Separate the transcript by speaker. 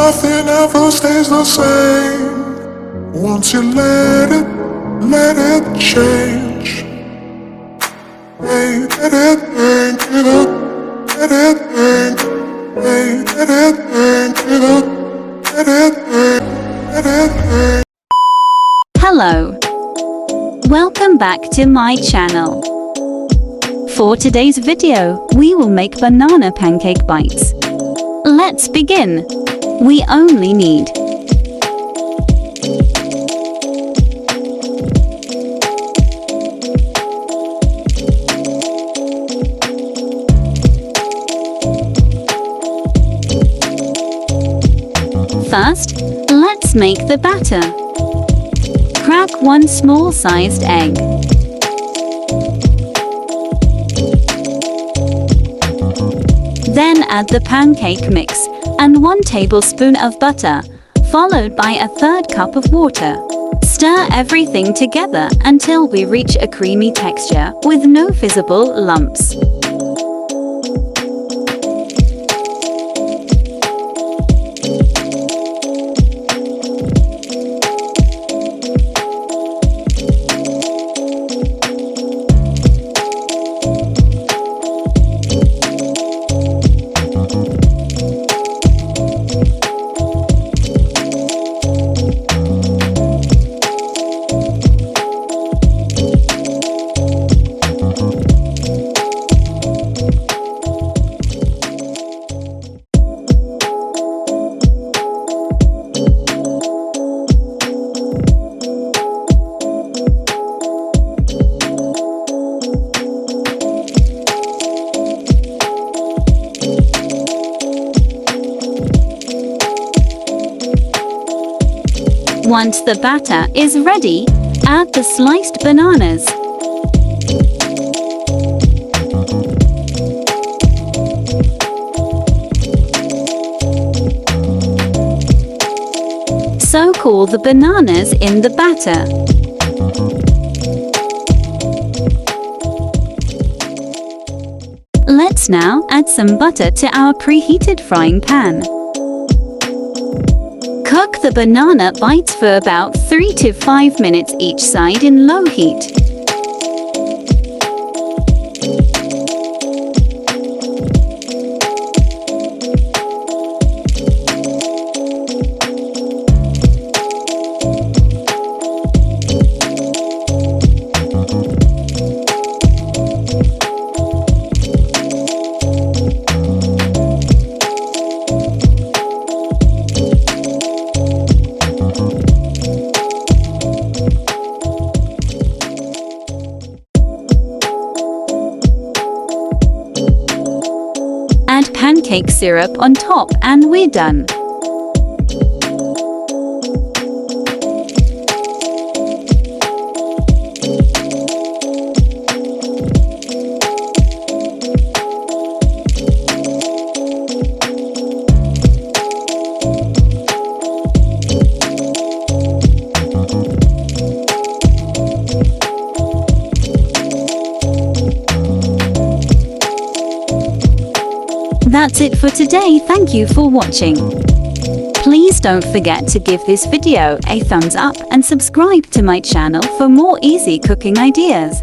Speaker 1: nothing ever stays the same. Once you let it change. Hey, let it think it up, let it think. Hey, let it think it up, let it think, let it think.
Speaker 2: Hello. Welcome back to my channel. For today's video, we will make banana pancake bites. Let's begin. We only need First, let's make the batter. Crack 1 small-sized egg. Then add the pancake mix and 1 tablespoon of butter, followed by a 1/3 cup of water. Stir everything together until we reach a creamy texture with no visible lumps. Once the batter is ready, add the sliced bananas. Soak all the bananas in the batter. Let's now add some butter to our preheated frying pan. Cook the banana bites for about 3 to 5 minutes each side in low heat. Add pancake syrup on top and we're done. That's it for today. Thank you for watching. Please don't forget to give this video a thumbs up and subscribe to my channel for more easy cooking ideas.